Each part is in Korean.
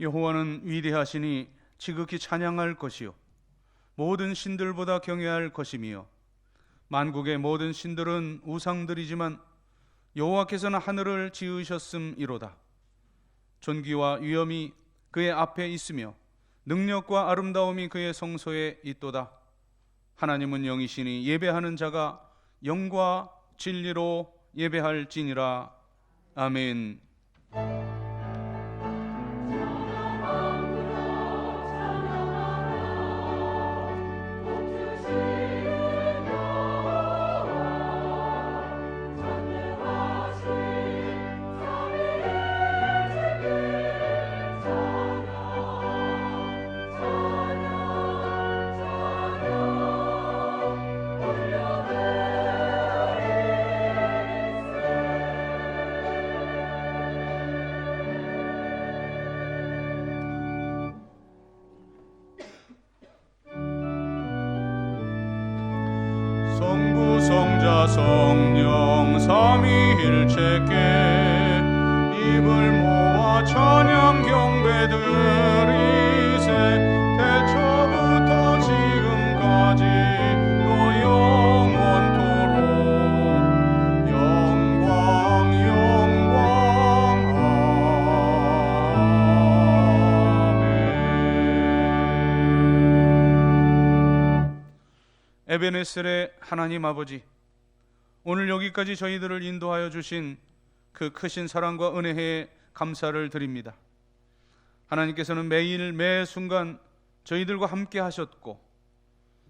여호와는 위대하시니 지극히 찬양할 것이요 모든 신들보다 경외할 것이며 만국의 모든 신들은 우상들이지만 여호와께서는 하늘을 지으셨음이로다. 존귀와 위엄이 그의 앞에 있으며 능력과 아름다움이 그의 성소에 있도다. 하나님은 영이시니 예배하는 자가 영과 진리로 예배할지니라. 아멘. 성부 성자 성령 삼위일체께 입을 모아 찬양 경배 드리세. 태초부터 지금까지 또 영원토록 영광 아멘. 에베네셀의 하나님 아버지, 오늘 여기까지 저희들을 인도하여 주신 그 크신 사랑과 은혜에 감사를 드립니다. 하나님께서는 매일 매 순간 저희들과 함께 하셨고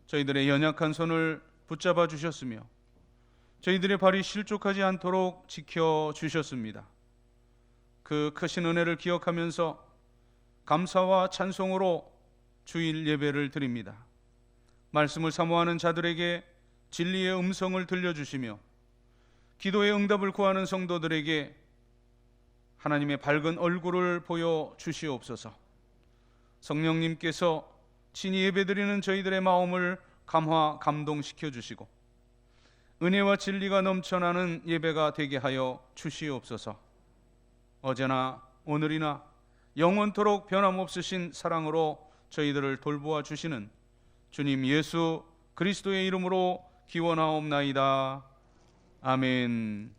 저희들의 연약한 손을 붙잡아 주셨으며 저희들의 발이 실족하지 않도록 지켜주셨습니다. 그 크신 은혜를 기억하면서 감사와 찬송으로 주일 예배를 드립니다. 말씀을 사모하는 자들에게 진리의 음성을 들려주시며 기도의 응답을 구하는 성도들에게 하나님의 밝은 얼굴을 보여주시옵소서. 성령님께서 친히 예배드리는 저희들의 마음을 감화 감동시켜 주시고 은혜와 진리가 넘쳐나는 예배가 되게 하여 주시옵소서. 어제나 오늘이나 영원토록 변함없으신 사랑으로 저희들을 돌보아 주시는 주님 예수 그리스도의 이름으로 기원하옵나이다. 아멘.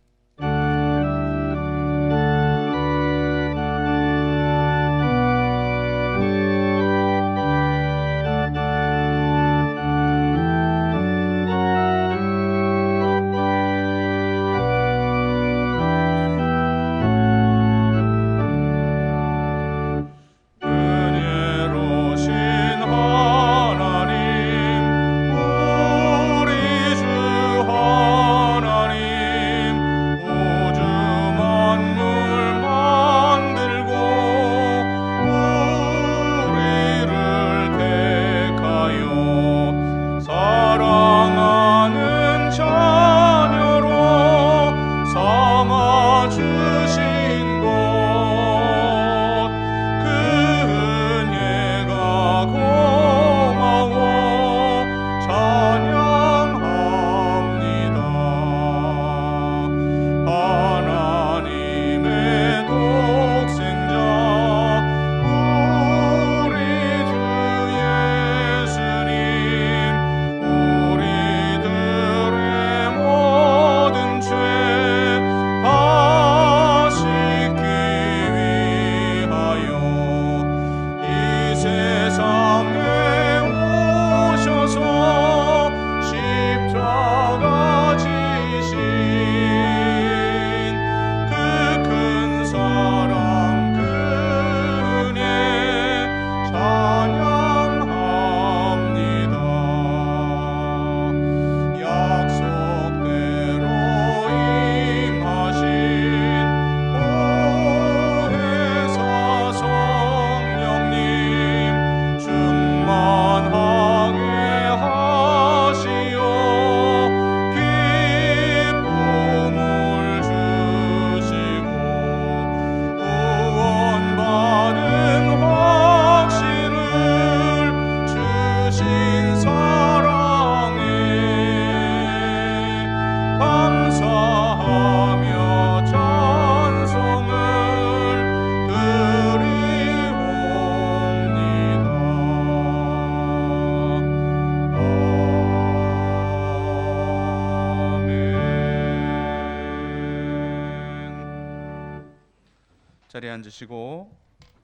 자리에 앉으시고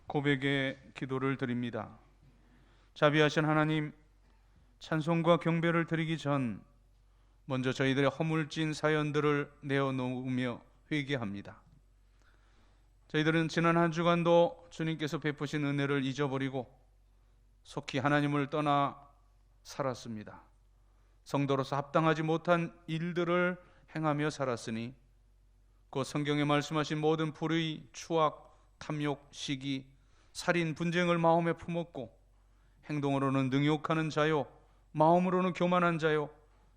고백의 기도를 드립니다. 자비하신 하나님, 찬송과 경배를 드리기 전 먼저 저희들의 허물진 사연들을 내어놓으며 회개합니다. 저희들은 지난 한 주간도 주님께서 베푸신 은혜를 잊어버리고 속히 하나님을 떠나 살았습니다. 성도로서 합당하지 못한 일들을 행하며 살았으니 그 성경에 말씀하신 모든 불의, 추악, 탐욕, 시기, 살인, 분쟁을 마음에 품었고 행동으로는 능욕하는 자요, 마음으로는 교만한 자요,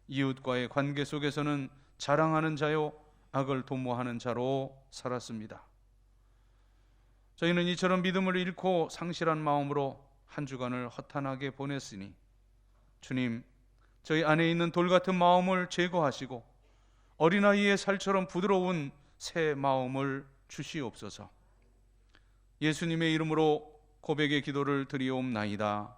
이웃과의 관계 속에서는 자랑하는 자요, 악을 도모하는 자로 살았습니다. 저희는 이처럼 믿음을 잃고 상실한 마음으로 한 주간을 허탄하게 보냈으니 주님, 저희 안에 있는 돌 같은 마음을 제거하시고 어린아이의 살처럼 부드러운 새 마음을 주시옵소서. 예수님의 이름으로 고백의 기도를 드리옵나이다.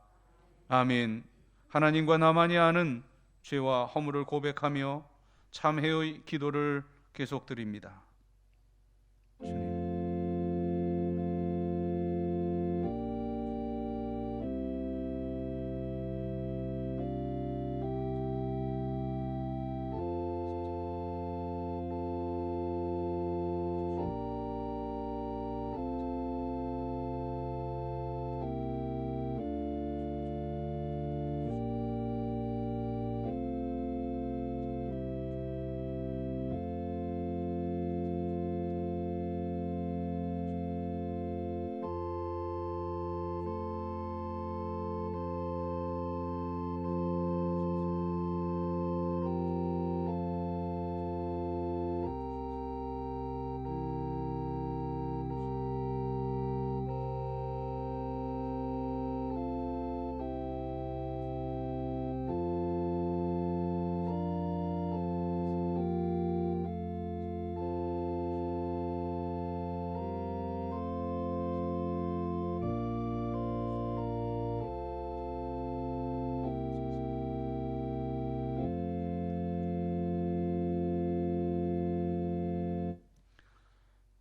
아멘. 하나님과 나만이 아는 죄와 허물을 고백하며 참회의 기도를 계속 드립니다. 주님.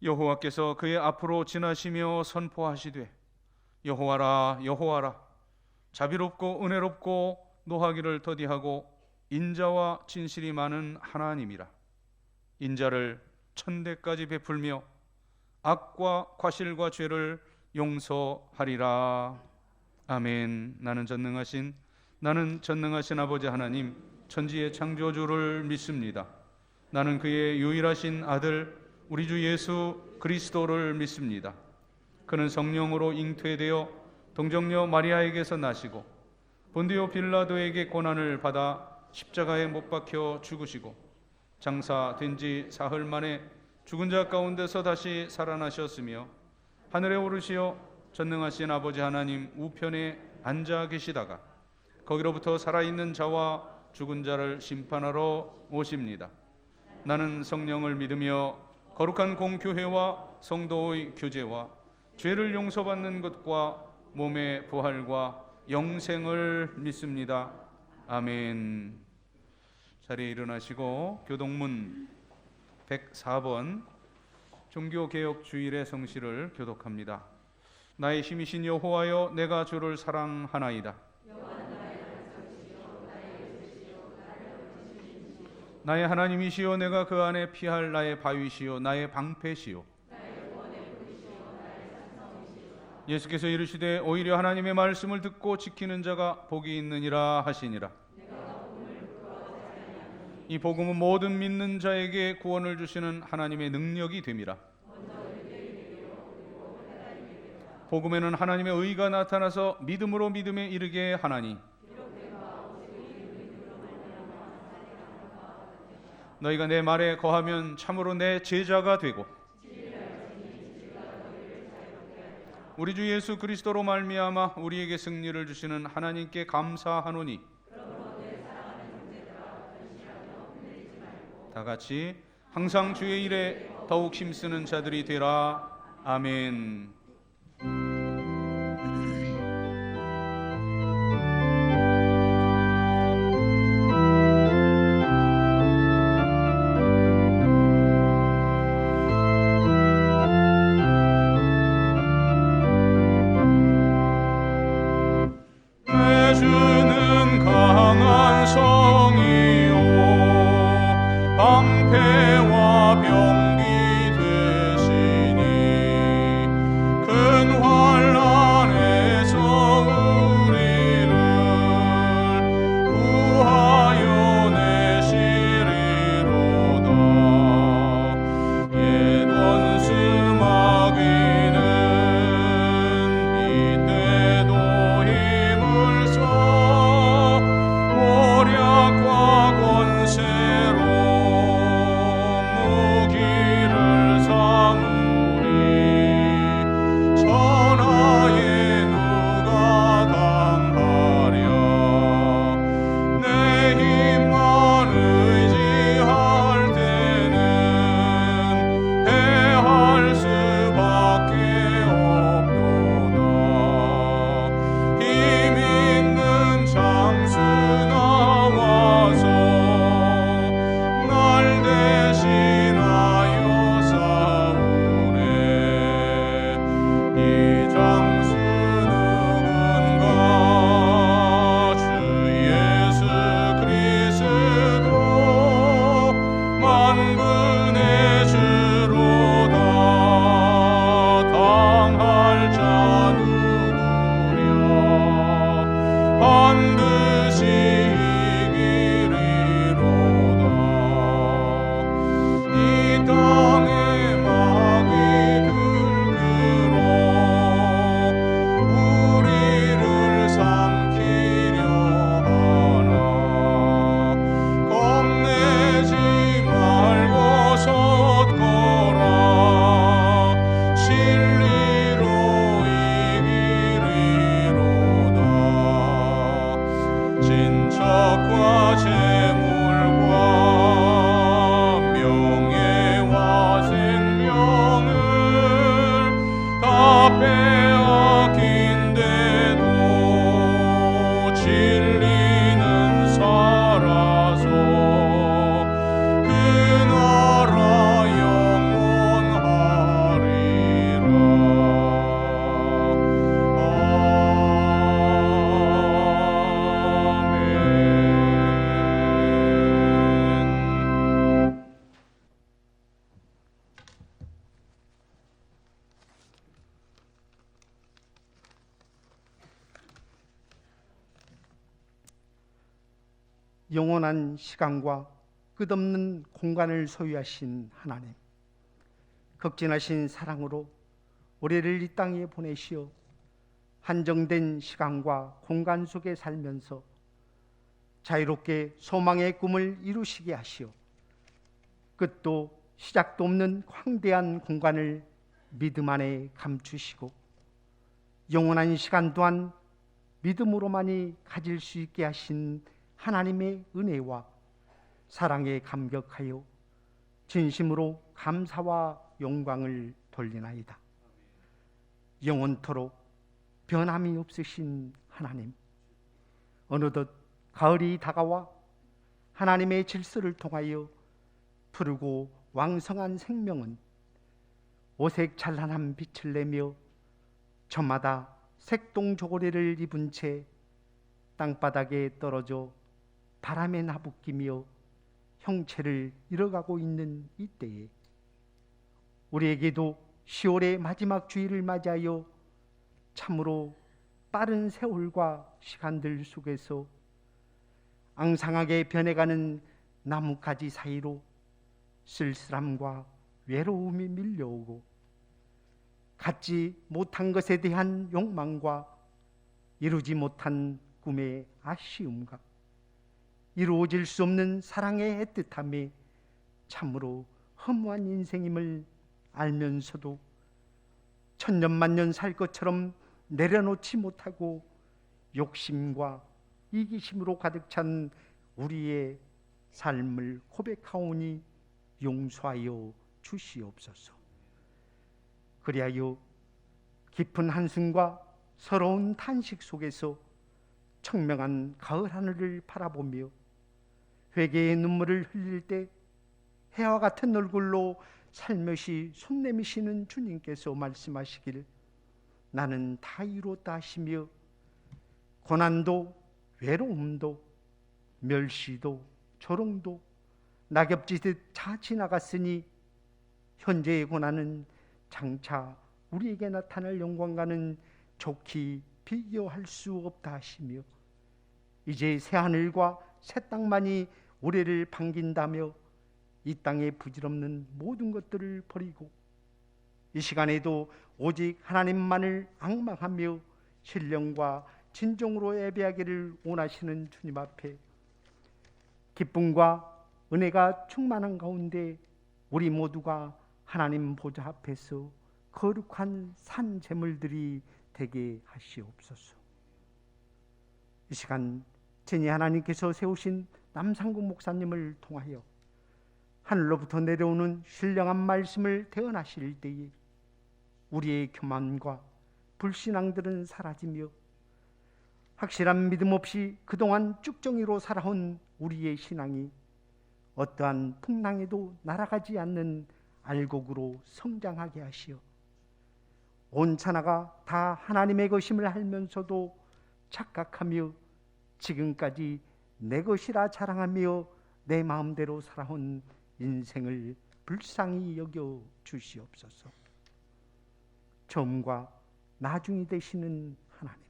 여호와께서 그의 앞으로 지나시며 선포하시되 여호와라 여호와라 자비롭고 은혜롭고 노하기를 더디하고 인자와 진실이 많은 하나님이라. 인자를 천대까지 베풀며 악과 과실과 죄를 용서하리라. 아멘. 나는 전능하신 아버지 하나님 천지의 창조주를 믿습니다. 나는 그의 유일하신 아들 우리 주 예수 그리스도를 믿습니다. 그는 성령으로 잉태되어 동정녀 마리아에게서 나시고 본디오 빌라도에게 고난을 받아 십자가에 못 박혀 죽으시고 장사된 지 사흘 만에 죽은 자 가운데서 다시 살아나셨으며 하늘에 오르시어 전능하신 아버지 하나님 우편에 앉아 계시다가 거기로부터 살아있는 자와 죽은 자를 심판하러 오십니다. 나는 성령을 믿으며 거룩한 공교회와 성도의 교제와 죄를 용서받는 것과 몸의 부활과 영생을 믿습니다. 아멘. 자리에 일어나시고 교독문 104번 종교개혁주일의 성시를 교독합니다. 나의 힘이신 여호와여, 내가 주를 사랑하나이다. 나의 하나님이시여, 내가 그 안에 피할 나의 바위시요 나의 방패시요 예수께서 이르시되 오히려 하나님의 말씀을 듣고 지키는 자가 복이 있느니라 하시니라. 이 복음은 모든 믿는 자에게 구원을 주시는 하나님의 능력이 됨이라. 복음에는 하나님의 의가 나타나서 믿음으로 믿음에 이르게 하나니 너희가 내 말에 거하면 참으로 내 제자가 되고 우리 주 예수 그리스도로 말미암아 우리에게 승리를 주시는 하나님께 감사하노니. 다 같이 항상 주의 일에 더욱 힘쓰는 자들이 되라. 아멘. 영원한 시간과 끝없는 공간을 소유하신 하나님, 극진하신 사랑으로 우리를 이 땅에 보내시어 한정된 시간과 공간 속에 살면서 자유롭게 소망의 꿈을 이루시게 하시어 끝도 시작도 없는 광대한 공간을 믿음 안에 감추시고 영원한 시간 또한 믿음으로만이 가질 수 있게 하신 하나님의 은혜와 사랑에 감격하여 진심으로 감사와 영광을 돌리나이다. 영원토록 변함이 없으신 하나님, 어느덧 가을이 다가와 하나님의 질서를 통하여 푸르고 왕성한 생명은 오색 찬란한 빛을 내며 저마다 색동 조고리를 입은 채 땅바닥에 떨어져 바람에 나부끼며 형체를 잃어가고 있는 이때에 우리에게도 10월의 마지막 주일을 맞이하여 참으로 빠른 세월과 시간들 속에서 앙상하게 변해가는 나뭇가지 사이로 쓸쓸함과 외로움이 밀려오고 갖지 못한 것에 대한 욕망과 이루지 못한 꿈의 아쉬움과 이루어질 수 없는 사랑의 애틋함이 참으로 허무한 인생임을 알면서도 천년만년 살 것처럼 내려놓지 못하고 욕심과 이기심으로 가득 찬 우리의 삶을 고백하오니 용서하여 주시옵소서. 그리하여 깊은 한숨과 서러운 탄식 속에서 청명한 가을 하늘을 바라보며 회개의 눈물을 흘릴 때 해와 같은 얼굴로 살며시 손 내미시는 주님께서 말씀하시길 나는 다 이루었다 하시며 고난도 외로움도 멸시도 조롱도 낙엽지듯 다 지나갔으니 현재의 고난은 장차 우리에게 나타날 영광과는 좋게 비교할 수 없다 하시며 이제 새 하늘과 새 땅만이 우리를 반긴다며 이 땅에 부질없는 모든 것들을 버리고 이 시간에도 오직 하나님만을 앙망하며 신령과 진정으로 예배하기를 원하시는 주님 앞에 기쁨과 은혜가 충만한 가운데 우리 모두가 하나님 보좌 앞에서 거룩한 산 제물들이 되게 하시옵소서. 이 시간 진히 하나님께서 세우신 남상국 목사님을 통하여 하늘로부터 내려오는 신령한 말씀을 대언하실 때에 우리의 교만과 불신앙들은 사라지며 확실한 믿음 없이 그동안 쭉정이로 살아온 우리의 신앙이 어떠한 풍랑에도 날아가지 않는 알곡으로 성장하게 하시어 온 천하가 다 하나님의 것임을 알면서도 착각하며 지금까지 내 것이라 자랑하며 내 마음대로 살아온 인생을 불쌍히 여겨 주시옵소서. 처음과 나중이 되시는 하나님,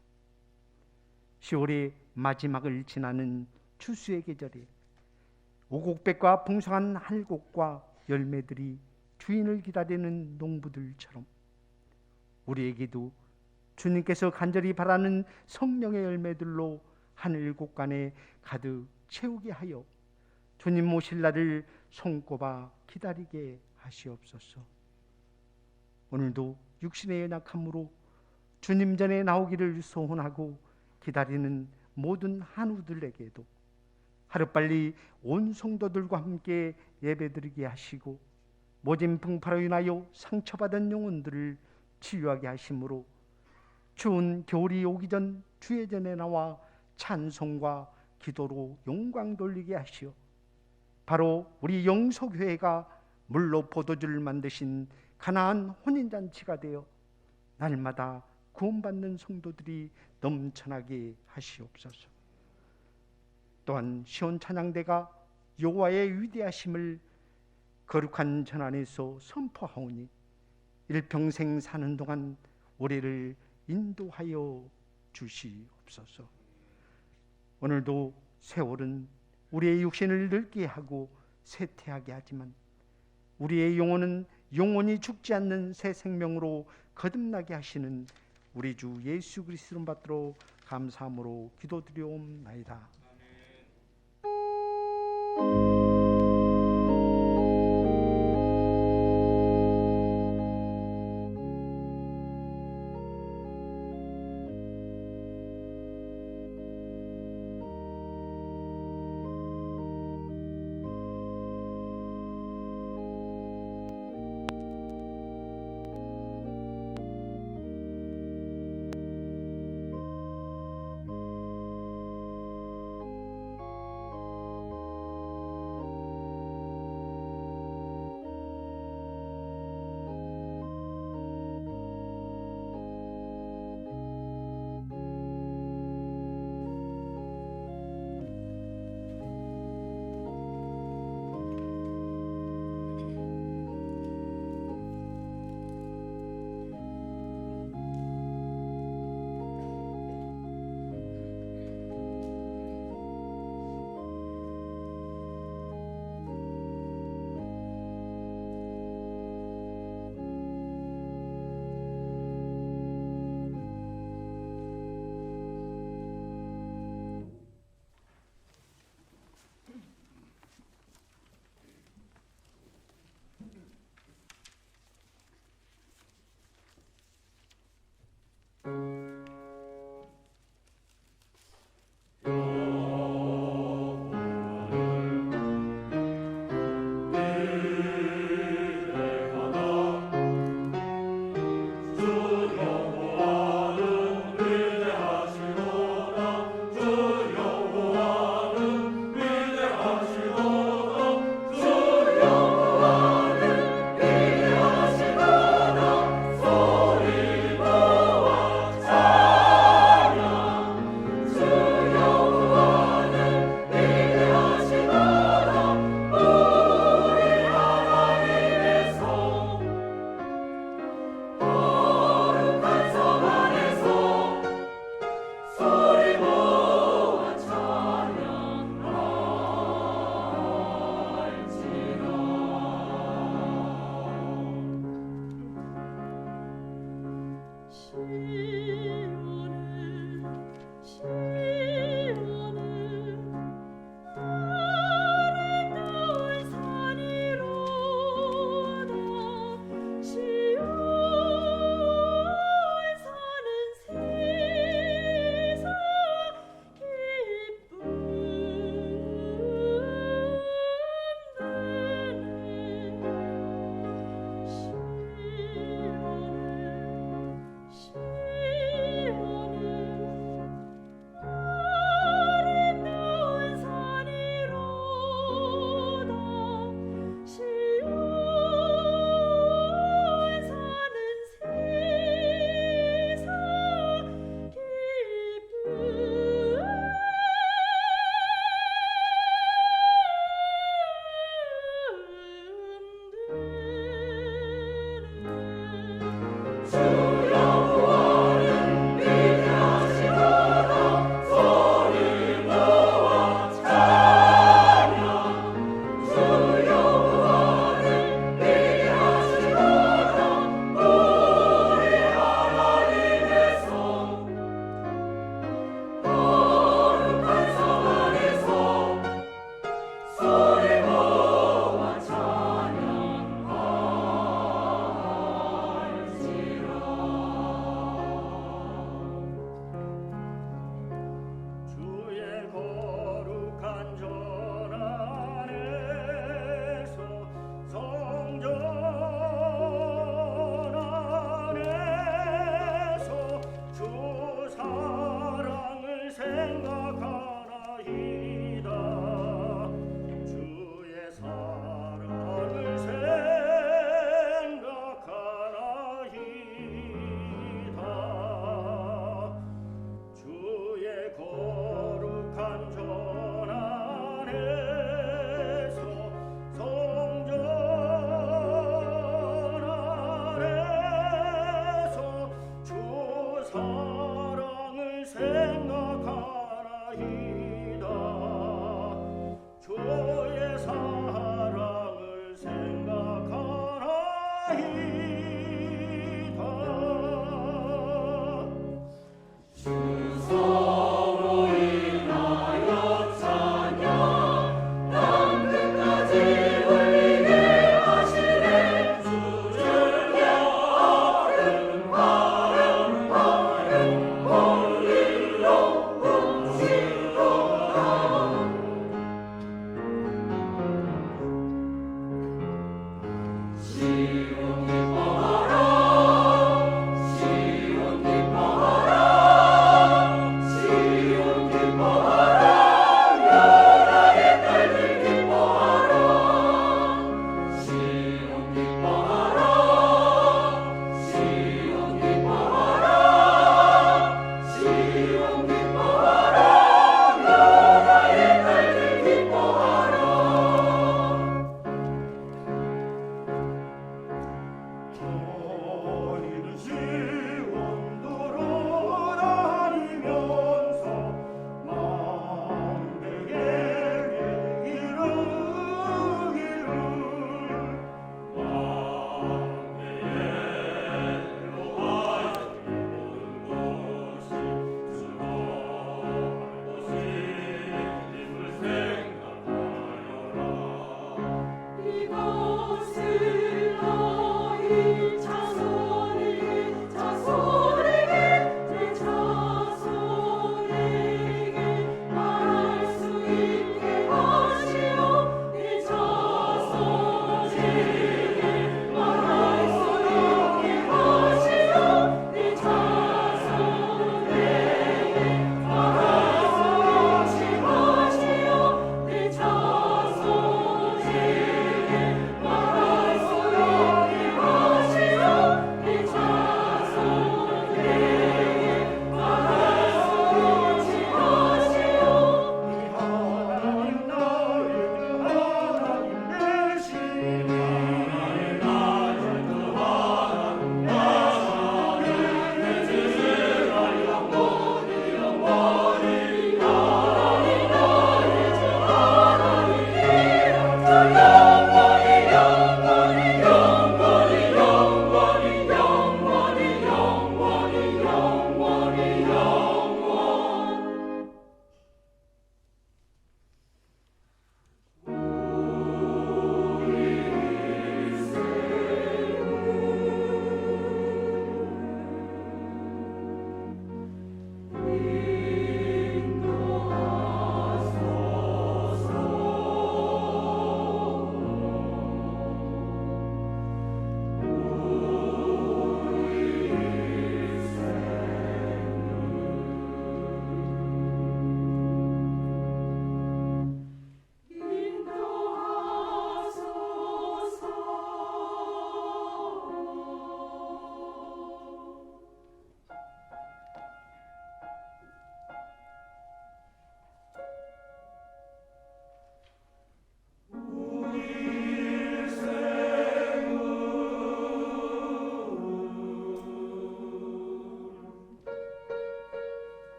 10월의 마지막을 지나는 추수의 계절에 오곡백과 풍성한 할곡과 열매들이 주인을 기다리는 농부들처럼 우리에게도 주님께서 간절히 바라는 성령의 열매들로 하늘 곳간에 가득 채우게 하여 주님 모실 날을 손꼽아 기다리게 하시옵소서. 오늘도 육신의 연약함으로 주님 전에 나오기를 소원하고 기다리는 모든 한우들에게도 하루빨리 온 성도들과 함께 예배드리게 하시고 모진 풍파로 인하여 상처받은 영혼들을 치유하게 하심으로 추운 겨울이 오기 전 주의 전에 나와 찬송과 기도로 영광 돌리게 하시어 바로 우리 영속교회가 물로 포도주를 만드신 가나안 혼인잔치가 되어 날마다 구원받는 성도들이 넘쳐나게 하시옵소서. 또한 시온 찬양대가 여호와의 위대하심을 거룩한 전 안에서 선포하오니 일평생 사는 동안 우리를 인도하여 주시옵소서. 오늘도 세월은 우리의 육신을 늙게 하고 쇠퇴하게 하지만 우리의 영혼은 영원히 죽지 않는 새 생명으로 거듭나게 하시는 우리 주 예수 그리스도를 받들어 감사함으로 기도드리옵나이다.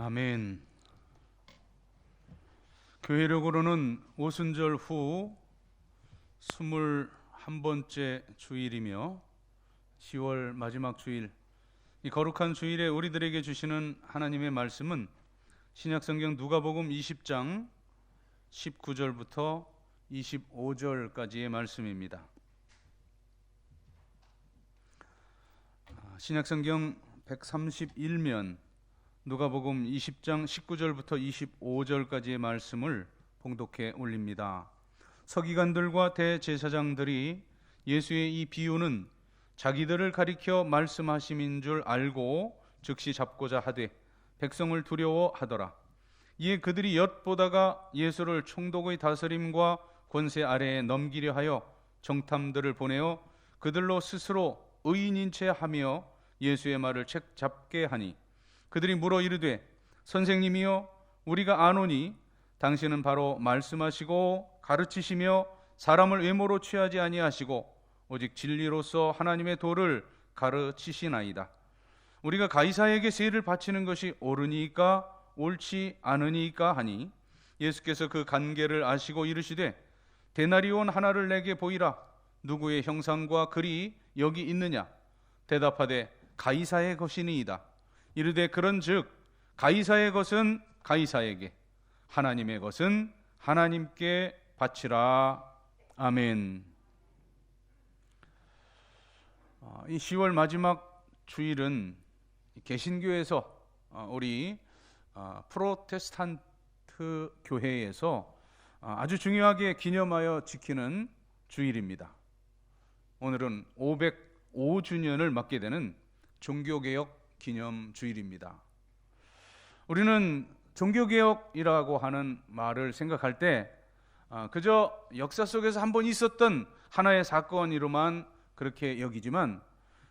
아멘. 교회력으로는 오순절 후 21번째 주일이며 10월 마지막 주일, 이 거룩한 주일에 우리들에게 주시는 하나님의 말씀은 신약성경 누가복음 20장 19절부터 25절까지의 말씀입니다. 신약성경 131면 누가복음 20장 19절부터 25절까지의 말씀을 봉독해 올립니다. 서기관들과 대제사장들이 예수의 이 비유는 자기들을 가리켜 말씀하심인 줄 알고 즉시 잡고자 하되 백성을 두려워하더라. 이에 그들이 엿보다가 예수를 총독의 다스림과 권세 아래에 넘기려 하여 정탐들을 보내어 그들로 스스로 의인인 채 하며 예수의 말을 책 잡게 하니 그들이 물어 이르되 선생님이여 우리가 아노니 당신은 바로 말씀하시고 가르치시며 사람을 외모로 취하지 아니하시고 오직 진리로서 하나님의 도를 가르치시나이다. 우리가 가이사에게 세를 바치는 것이 옳으니까 옳지 않으니까 하니 예수께서 그 관계를 아시고 이르시되 데나리온 하나를 내게 보이라. 누구의 형상과 글이 여기 있느냐? 대답하되 가이사의 것이니이다. 이르되 그런즉 가이사의 것은 가이사에게, 하나님의 것은 하나님께 바치라. 아멘. 이 10월 마지막 주일은 개신교에서 우리 프로테스탄트 교회에서 아주 중요하게 기념하여 지키는 주일입니다. 오늘은 505주년을 맞게 되는 종교개혁 기념 주일입니다. 우리는 종교개혁이라고 하는 말을 생각할 때 그저 역사 속에서 한번 있었던 하나의 사건으로만 그렇게 여기지만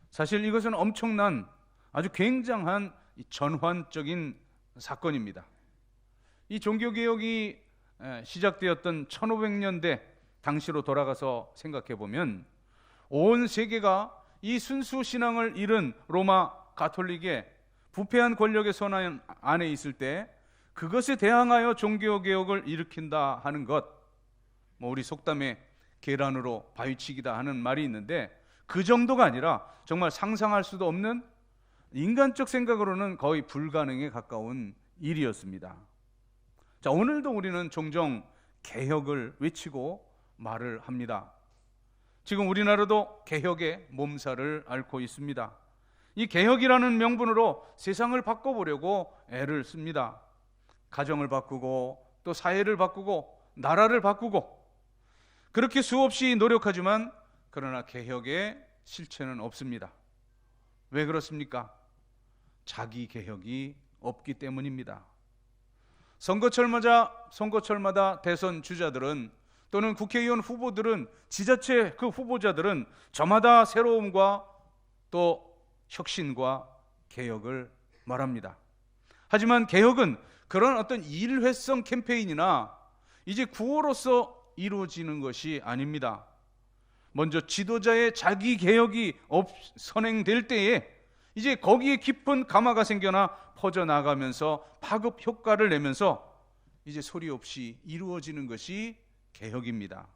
사실 이것은 엄청난 아주 굉장한 전환적인 사건입니다. 이 종교개혁이 시작되었던 1500년대 당시로 돌아가서 생각해 보면 온 세계가 이 순수 신앙을 잃은 로마 가톨릭의 부패한 권력의 손 안에 있을 때 그것에 대항하여 종교개혁을 일으킨다 하는 것, 우리 속담에 계란으로 바위치기다 하는 말이 있는데 그 정도가 아니라 정말 상상할 수도 없는 인간적 생각으로는 거의 불가능에 가까운 일이었습니다. 자, 오늘도 우리는 종종 개혁을 외치고 말을 합니다. 지금 우리나라도 개혁의 몸살을 앓고 있습니다. 이 개혁이라는 명분으로 세상을 바꿔보려고 애를 씁니다. 가정을 바꾸고 또 사회를 바꾸고 나라를 바꾸고 그렇게 수없이 노력하지만 그러나 개혁의 실체는 없습니다. 왜 그렇습니까? 자기 개혁이 없기 때문입니다. 선거철마다 대선 주자들은 또는 국회의원 후보들은 지자체 그 후보자들은 저마다 새로움과 또 혁신과 개혁을 말합니다. 하지만 개혁은 그런 어떤 일회성 캠페인이나 이제 구호로서 이루어지는 것이 아닙니다. 먼저 지도자의 자기 개혁이 선행될 때에 이제 거기에 깊은 감화가 생겨나 퍼져나가면서 파급 효과를 내면서 이제 소리 없이 이루어지는 것이 개혁입니다.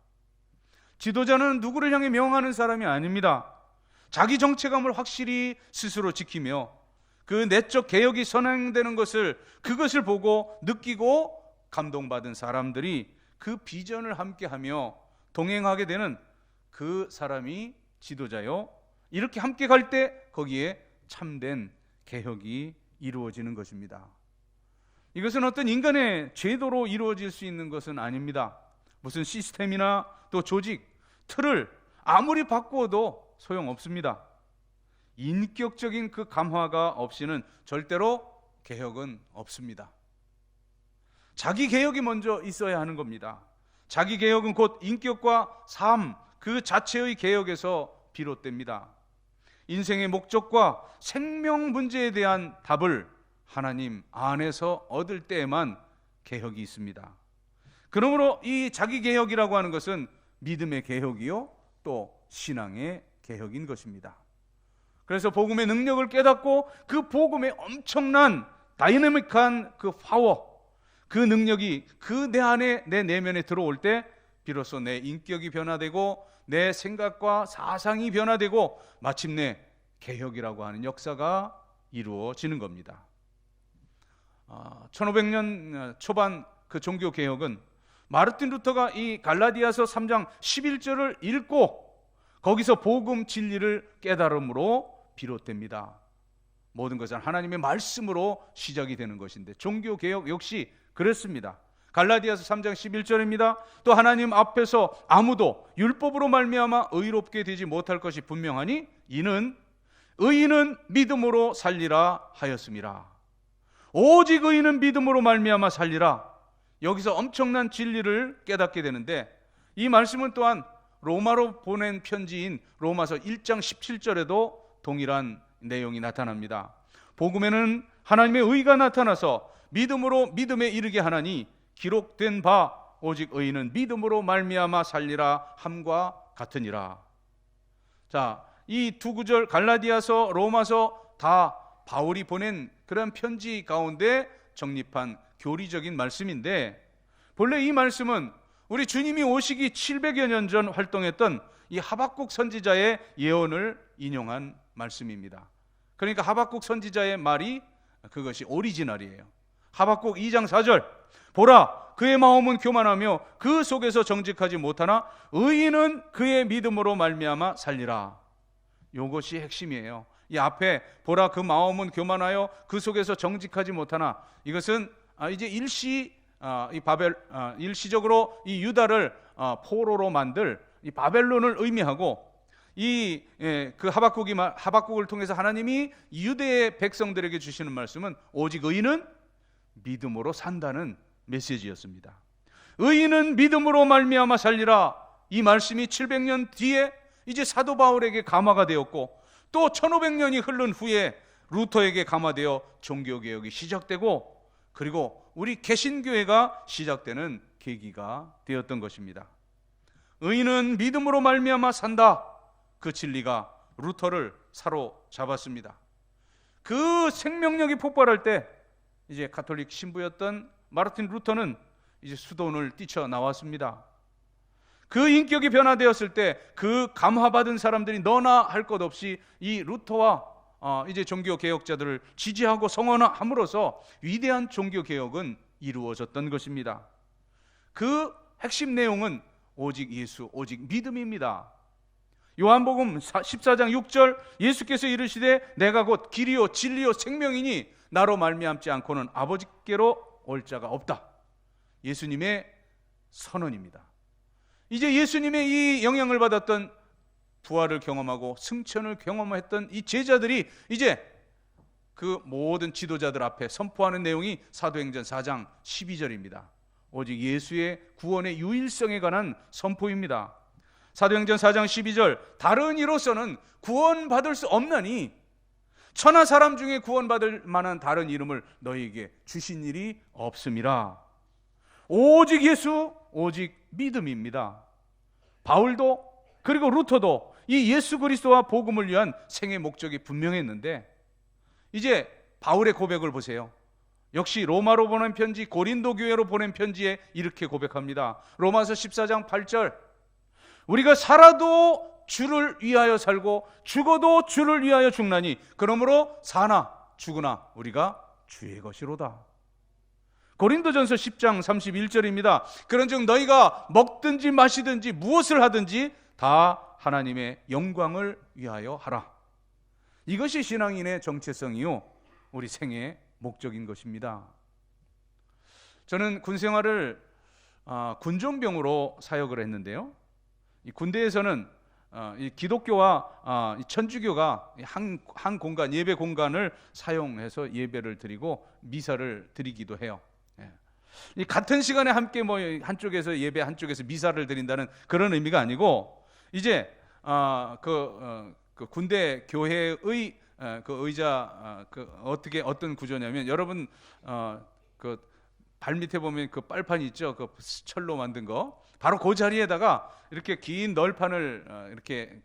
지도자는 누구를 향해 명하는 사람이 아닙니다. 자기 정체감을 확실히 스스로 지키며 그 내적 개혁이 선행되는 그것을 보고 느끼고 감동받은 사람들이 그 비전을 함께하며 동행하게 되는 그 사람이 지도자요. 이렇게 함께 갈 때 거기에 참된 개혁이 이루어지는 것입니다. 이것은 어떤 인간의 제도로 이루어질 수 있는 것은 아닙니다. 무슨 시스템이나 또 조직, 틀을 아무리 바꾸어도 소용없습니다. 인격적인 그 감화가 없이는 절대로 개혁은 없습니다. 자기 개혁이 먼저 있어야 하는 겁니다. 자기 개혁은 곧 인격과 삶 그 자체의 개혁에서 비롯됩니다. 인생의 목적과 생명 문제에 대한 답을 하나님 안에서 얻을 때에만 개혁이 있습니다. 그러므로 이 자기 개혁이라고 하는 것은 믿음의 개혁이요 또 신앙의 개혁인 것입니다. 그래서 복음의 능력을 깨닫고 그 복음의 엄청난 다이내믹한 그 파워, 그 능력이 그 내 안에 내 내면에 들어올 때 비로소 내 인격이 변화되고 내 생각과 사상이 변화되고 마침내 개혁이라고 하는 역사가 이루어지는 겁니다. 1500년 초반 그 종교 개혁은 마르틴 루터가 이 갈라디아서 3장 11절을 읽고 거기서 복음 진리를 깨달음으로 비롯됩니다. 모든 것은 하나님의 말씀으로 시작이 되는 것인데 종교 개혁 역시 그렇습니다. 갈라디아서 3장 11절입니다. 또 하나님 앞에서 아무도 율법으로 말미암아 의롭게 되지 못할 것이 분명하니 이는 의인은 믿음으로 살리라 하였음이라. 오직 의인은 믿음으로 말미암아 살리라. 여기서 엄청난 진리를 깨닫게 되는데, 이 말씀은 또한 로마로 보낸 편지인 로마서 1장 17절에도 동일한 내용이 나타납니다. 복음에는 하나님의 의가 나타나서 믿음으로 믿음에 이르게 하나니 기록된 바 오직 의인은 믿음으로 말미암아 살리라 함과 같으니라. 자, 이 두 구절 갈라디아서, 로마서 다 바울이 보낸 그런 편지 가운데 정립한 교리적인 말씀인데, 본래 이 말씀은 우리 주님이 오시기 700여 년 전 활동했던 이 하박국 선지자의 예언을 인용한 말씀입니다. 그러니까 하박국 선지자의 말이 그것이 오리지널이에요. 하박국 2장 4절, 보라 그의 마음은 교만하며 그 속에서 정직하지 못하나 의인은 그의 믿음으로 말미암아 살리라. 이것이 핵심이에요. 이 앞에 보라 그 마음은 교만하여 그 속에서 정직하지 못하나, 이것은 이제 일시적으로 이 유다를 포로로 만들 이 바벨론을 의미하고, 그 하박국을 통해서 하나님이 유대의 백성들에게 주시는 말씀은 오직 의인은 믿음으로 산다는 메시지였습니다. 의인은 믿음으로 말미암아 살리라. 이 말씀이 700년 뒤에 이제 사도 바울에게 감화가 되었고, 또 1500년이 흐른 후에 루터에게 감화되어 종교개혁이 시작되고, 그리고 우리 개신교회가 시작되는 계기가 되었던 것입니다. 의인은 믿음으로 말미암아 산다. 그 진리가 루터를 사로잡았습니다. 그 생명력이 폭발할 때 이제 가톨릭 신부였던 마르틴 루터는 이제 수도원을 뛰쳐나왔습니다. 그 인격이 변화되었을 때 그 감화받은 사람들이 너나 할 것 없이 이 루터와 이제 종교 개혁자들을 지지하고 성원함으로써 위대한 종교 개혁은 이루어졌던 것입니다. 그 핵심 내용은 오직 예수, 오직 믿음입니다. 요한복음 14장 6절, 예수께서 이르시되 내가 곧 길이요 진리요 생명이니 나로 말미암지 않고는 아버지께로 올 자가 없다. 예수님의 선언입니다. 이제 예수님의 이 영향을 받았던, 부활을 경험하고 승천을 경험했던 이 제자들이 이제 그 모든 지도자들 앞에 선포하는 내용이 사도행전 4장 12절입니다. 오직 예수의 구원의 유일성에 관한 선포입니다. 사도행전 4장 12절, 다른 이로서는 구원받을 수 없나니 천하 사람 중에 구원받을 만한 다른 이름을 너희에게 주신 일이 없음이라. 오직 예수, 오직 믿음입니다. 바울도 그리고 루터도 이 예수 그리스도와 복음을 위한 생애 목적이 분명했는데, 이제 바울의 고백을 보세요. 역시 로마로 보낸 편지, 고린도 교회로 보낸 편지에 이렇게 고백합니다. 로마서 14장 8절, 우리가 살아도 주를 위하여 살고 죽어도 주를 위하여 죽나니 그러므로 사나 죽으나 우리가 주의 것이로다. 고린도전서 10장 31절입니다. 그런즉 너희가 먹든지 마시든지 무엇을 하든지 다 하나님의 영광을 위하여 하라. 이것이 신앙인의 정체성이요 우리 생애의 목적인 것입니다. 저는 군 생활을 군종병으로 사역을 했는데요, 이 군대에서는 이 기독교와 이 천주교가 한 공간, 예배 공간을 사용해서 예배를 드리고 미사를 드리기도 해요. 이 같은 시간에 함께 한쪽에서 예배, 한쪽에서 미사를 드린다는 그런 의미가 아니고, 이제 그 군대 교회의 그 의자 어떤 구조냐면, 여러분 그 발 밑에 보면 그 빨판이 있죠, 그 철로 만든 거, 바로 그 자리에다가 이렇게 긴 널판을 이렇게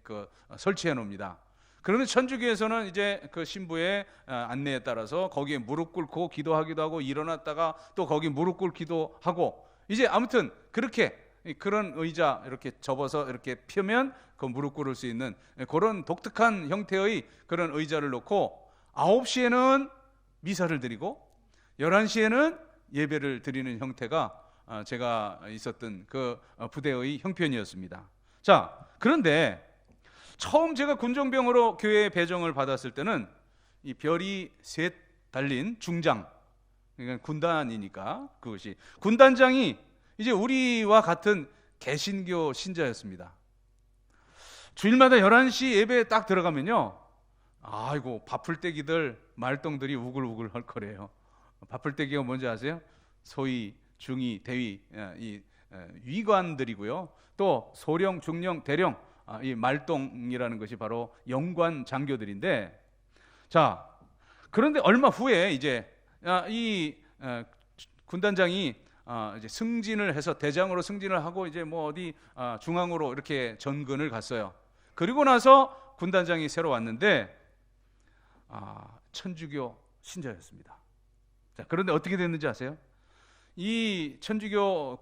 설치해 놓습니다. 그러면 천주교에서는 이제 그 신부의 안내에 따라서 거기에 무릎 꿇고 기도하기도 하고, 일어났다가 또 거기 무릎 꿇기도 하고, 이제 아무튼 그렇게 그런 의자 이렇게 접어서 이렇게 펴면 그 무릎 꿇을 수 있는 그런 독특한 형태의 그런 의자를 놓고 9시에는 미사를 드리고 11시에는 예배를 드리는 형태가 제가 있었던 그 부대의 형편이었습니다. 자, 그런데 처음 제가 군종병으로 교회에 배정을 받았을 때는 이 별이 셋 달린 중장, 그러니까 군단이니까 그것이, 군단장이 이제 우리와 같은 개신교 신자였습니다. 주일마다 11시 예배에 딱 들어가면요, 아이고 바풀떼기들 말똥들이 우글우글 할 거래요. 바쁠 때기가 뭔지 아세요? 소위, 중위, 대위, 이 위관들이고요. 또 소령, 중령, 대령, 이 말동이라는 것이 바로 영관 장교들인데, 자, 그런데 얼마 후에 이제 이 군단장이 이제 승진을 해서 대장으로 승진을 하고 이제 뭐 어디 중앙으로 이렇게 전근을 갔어요. 그리고 나서 군단장이 새로 왔는데 천주교 신자였습니다. 자, 그런데 어떻게 됐는지 아세요? 이 천주교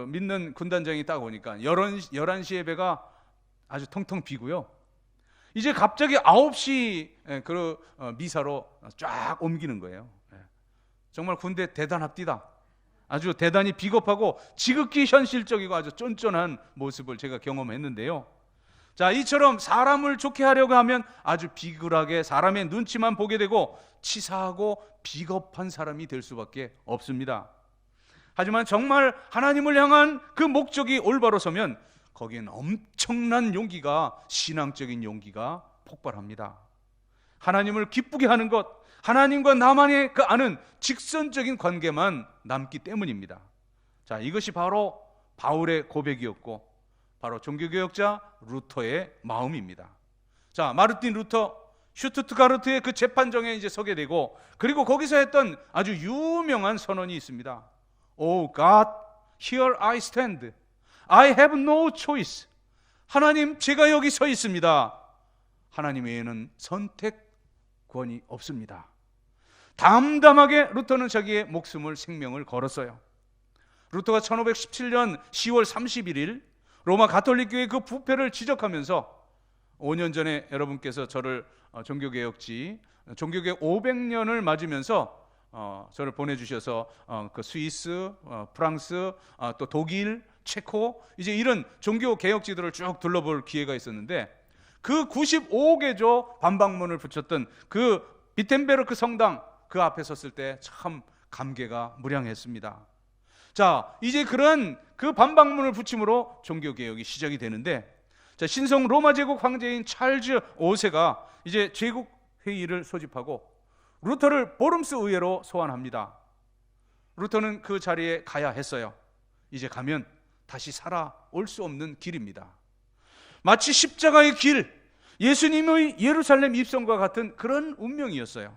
믿는 군단장이 딱 오니까 11시에 배가 아주 텅텅 비고요. 이제 갑자기 9시 미사로 쫙 옮기는 거예요. 정말 군대 대단합디다. 아주 대단히 비겁하고 지극히 현실적이고 아주 쫀쫀한 모습을 제가 경험했는데요. 자, 이처럼 사람을 좋게 하려고 하면 아주 비굴하게 사람의 눈치만 보게 되고 치사하고 비겁한 사람이 될 수밖에 없습니다. 하지만 정말 하나님을 향한 그 목적이 올바로 서면 거기엔 엄청난 용기가, 신앙적인 용기가 폭발합니다. 하나님을 기쁘게 하는 것, 하나님과 나만의 그 아는 직선적인 관계만 남기 때문입니다. 자, 이것이 바로 바울의 고백이었고 바로 종교개혁자 루터의 마음입니다. 자, 마르틴 루터, 슈투트가르트의 그 재판정에 이제 서게 되고, 그리고 거기서 했던 아주 유명한 선언이 있습니다. Oh God, here I stand. I have no choice. 하나님, 제가 여기 서 있습니다. 하나님 외에는 선택권이 없습니다. 담담하게 루터는 자기의 목숨을, 생명을 걸었어요. 루터가 1517년 10월 31일 로마 가톨릭교회 그 부패를 지적하면서 5년 전에 여러분께서 저를 종교개혁 500년을 맞으면서 저를 보내주셔서 그 스위스, 프랑스, 또 독일, 체코, 이제 이런 종교개혁지들을 쭉 둘러볼 기회가 있었는데, 그 95개조 반박문을 붙였던 그 비텐베르크 성당 그 앞에 섰을 때 참 감개가 무량했습니다. 자, 이제 그런 그 반박문을 붙임으로 종교개혁이 시작이 되는데, 자, 신성 로마 제국 황제인 찰즈 5세가 이제 제국 회의를 소집하고 루터를 보름스 의회로 소환합니다. 루터는 그 자리에 가야 했어요. 이제 가면 다시 살아올 수 없는 길입니다. 마치 십자가의 길, 예수님의 예루살렘 입성과 같은 그런 운명이었어요.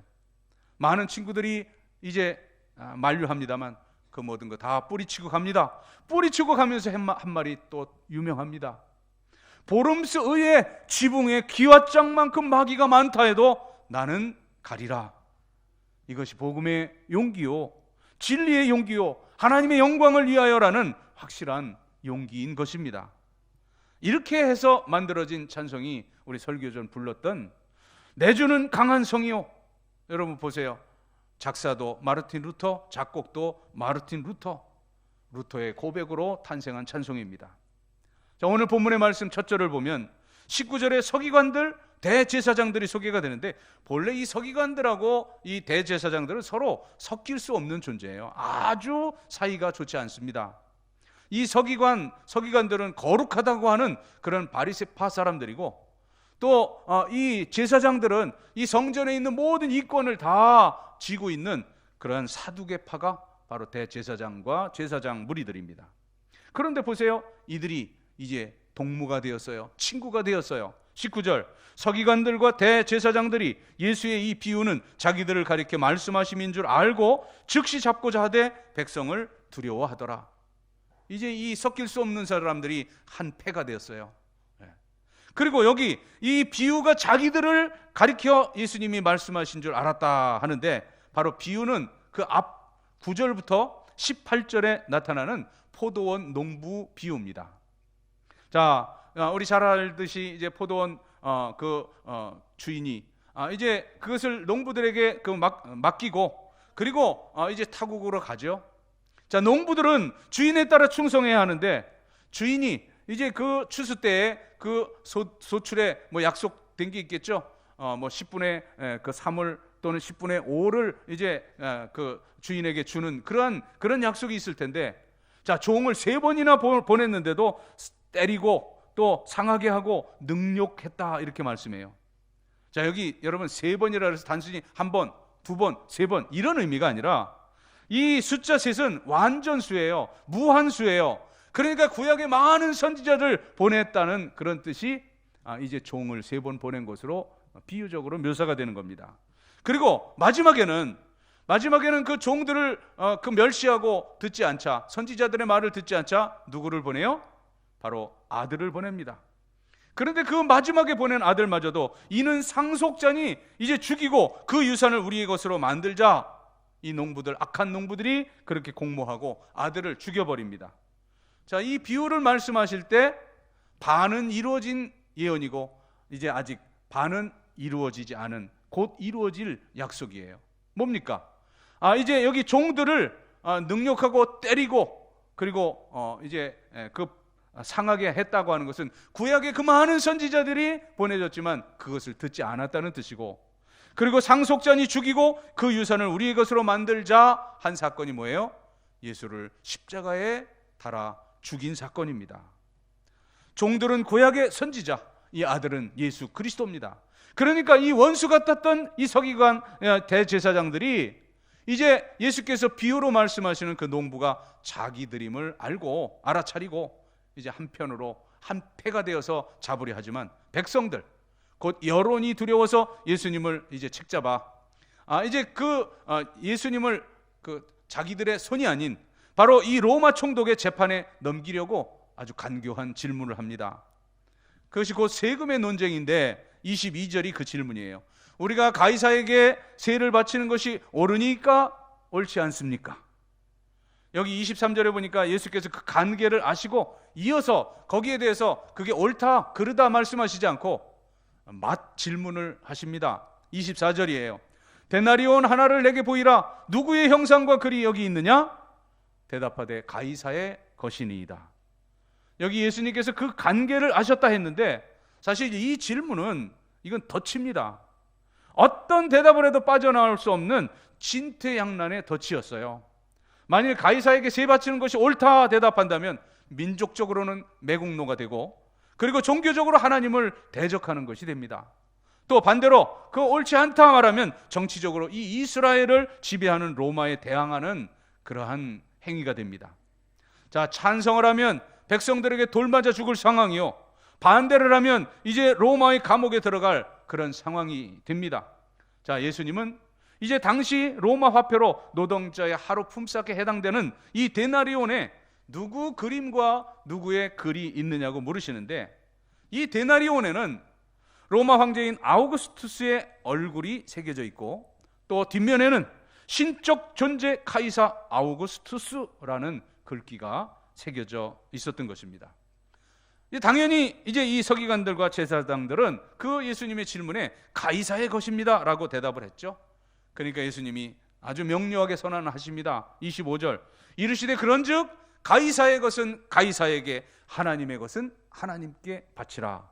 많은 친구들이 이제 만류합니다만 그 모든 거 다 뿌리치고 갑니다. 뿌리치고 가면서 한 말이 또 유명합니다. 보름스 의회 지붕에 기와장만큼 마귀가 많다 해도 나는 가리라. 이것이 복음의 용기요, 진리의 용기요, 하나님의 영광을 위하여라는 확실한 용기인 것입니다. 이렇게 해서 만들어진 찬송이 우리 설교전 불렀던 내주는 강한 성이요. 여러분 보세요. 작사도 마르틴 루터, 작곡도 마르틴 루터. 루터의 고백으로 탄생한 찬송입니다. 자, 오늘 본문의 말씀 첫 절을 보면 19절에 서기관들, 대제사장들이 소개가 되는데, 본래 이 서기관들하고 이 대제사장들은 서로 섞일 수 없는 존재예요. 아주 사이가 좋지 않습니다. 이 서기관들은 거룩하다고 하는 그런 바리새파 사람들이고, 또 이 제사장들은 이 성전에 있는 모든 이권을 다 쥐고 있는 그러한 사두개파가 바로 대제사장과 제사장 무리들입니다. 그런데 보세요, 이들이 이제 동무가 되었어요. 친구가 되었어요. 19절, 서기관들과 대제사장들이 예수의 이 비유는 자기들을 가리켜 말씀하심인 줄 알고 즉시 잡고자 하되 백성을 두려워하더라. 이제 이 섞일 수 없는 사람들이 한 패가 되었어요. 그리고 여기 이 비유가 자기들을 가리켜 예수님이 말씀하신 줄 알았다 하는데, 바로 비유는 그 앞 9절부터 18절에 나타나는 포도원 농부 비유입니다. 자, 우리 잘 알듯이 이제 포도원 주인이 이제 그것을 농부들에게 맡기고, 그리고 이제 타국으로 가죠. 자, 농부들은 주인에 따라 충성해야 하는데, 주인이 이제 그 추수 때에 그 소출에 뭐 약속된 게 있겠죠. 뭐 10분의 그 3을 또는 10분의 5를 이제 그 주인에게 주는 그런 약속이 있을 텐데, 자, 종을 3번이나 보냈는데도 때리고 또 상하게 하고 능욕했다 이렇게 말씀해요. 자, 여기 여러분 3번이라 해서 단순히 1번, 2번, 3번 이런 의미가 아니라 이 숫자 셋은 완전수예요. 무한수예요. 그러니까 구약에 많은 선지자들 보냈다는 그런 뜻이 이제 종을 3번 보낸 것으로 비유적으로 묘사가 되는 겁니다. 그리고 마지막에는 그 종들을 그 멸시하고 듣지 않자, 선지자들의 말을 듣지 않자 누구를 보내요? 바로 아들을 보냅니다. 그런데 그 마지막에 보낸 아들마저도 이는 상속자니 이제 죽이고 그 유산을 우리의 것으로 만들자. 이 농부들, 악한 농부들이 그렇게 공모하고 아들을 죽여버립니다. 자, 이 비유를 말씀하실 때 반은 이루어진 예언이고 이제 아직 반은 이루어지지 않은, 곧 이루어질 약속이에요. 뭡니까? 이제 여기 종들을 능욕하고 때리고 그리고 이제 그 상하게 했다고 하는 것은 구약의 그 많은 선지자들이 보내졌지만 그것을 듣지 않았다는 뜻이고, 그리고 상속자니 죽이고 그 유산을 우리의 것으로 만들자 한 사건이 뭐예요? 예수를 십자가에 달아 죽인 사건입니다. 종들은 구약의 선지자, 이 아들은 예수 그리스도입니다. 그러니까 이 원수 같았던 이 서기관 대제사장들이 이제 예수께서 비유로 말씀하시는 그 농부가 자기들임을 알고 알아차리고 이제 한편으로 한패가 되어서 잡으려 하지만 백성들, 곧 여론이 두려워서 예수님을 이제 책잡아 이제 예수님을 자기들의 손이 아닌 바로 이 로마 총독의 재판에 넘기려고 아주 간교한 질문을 합니다. 그것이 곧 세금의 논쟁인데 22절이 그 질문이에요. 우리가 가이사에게 세를 바치는 것이 옳으니까 옳지 않습니까? 여기 23절에 보니까 예수께서 그 관계를 아시고 이어서 거기에 대해서 그게 옳다 그르다 말씀하시지 않고 맞 질문을 하십니다. 24절이에요. 데나리온 하나를 내게 보이라. 누구의 형상과 글이 여기 있느냐? 대답하되 가이사의 것이니이다. 여기 예수님께서 그 관계를 아셨다 했는데 사실 이 질문은 이건 덫입니다. 어떤 대답을 해도 빠져나올 수 없는 진퇴양난의 덫이었어요. 만일 가이사에게 세 바치는 것이 옳다 대답한다면 민족적으로는 매국노가 되고, 그리고 종교적으로 하나님을 대적하는 것이 됩니다. 또 반대로 그 옳지 않다 말하면 정치적으로 이 이스라엘을 지배하는 로마에 대항하는 그러한 행위가 됩니다. 자, 찬성을 하면 백성들에게 돌맞아 죽을 상황이요, 반대를 하면 이제 로마의 감옥에 들어갈 그런 상황이 됩니다. 자, 예수님은 이제 당시 로마 화폐로 노동자의 하루 품삯에 해당되는 이 데나리온에 누구 그림과 누구의 글이 있느냐고 물으시는데, 이 데나리온에는 로마 황제인 아우구스투스의 얼굴이 새겨져 있고 또 뒷면에는 신적 존재 카이사 아우구스투스라는 글귀가 새겨져 있었던 것입니다. 당연히 이제 이 서기관들과 제사장들은 그 예수님의 질문에 가이사의 것입니다 라고 대답을 했죠. 그러니까 예수님이 아주 명료하게 선언하십니다. 25절 이르시되 그런즉 가이사의 것은 가이사에게, 하나님의 것은 하나님께 바치라.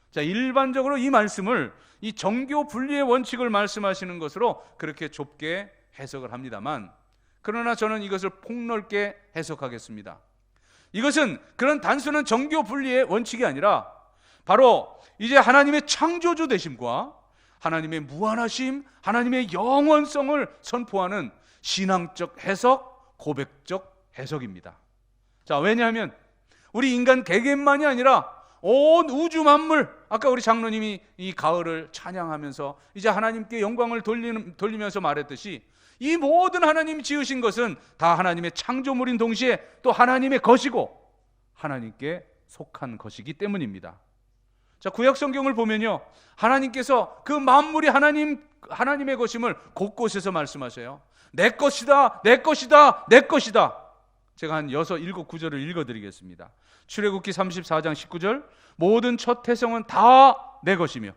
자, 일반적으로 이 말씀을 이 정교 분리의 원칙을 말씀하시는 것으로 그렇게 좁게 해석을 합니다만, 그러나 저는 이것을 폭넓게 해석하겠습니다. 이것은 그런 단순한 정교 분리의 원칙이 아니라 바로 이제 하나님의 창조주 되심과 하나님의 무한하심, 하나님의 영원성을 선포하는 신앙적 해석, 고백적 해석입니다. 자, 왜냐하면 우리 인간 개개만이 아니라 온 우주 만물, 아까 우리 장로님이 이 가을을 찬양하면서 이제 하나님께 영광을 돌리면서 말했듯이 이 모든 하나님이 지으신 것은 다 하나님의 창조물인 동시에 또 하나님의 것이고 하나님께 속한 것이기 때문입니다. 자, 구약 성경을 보면요, 하나님께서 그 만물이 하나님의 것임을 곳곳에서 말씀하셔요. 내 것이다, 내 것이다, 내 것이다. 제가 한 6, 7, 9절을 읽어드리겠습니다. 출애굽기 34장 19절 모든 첫 태생은 다 내 것이며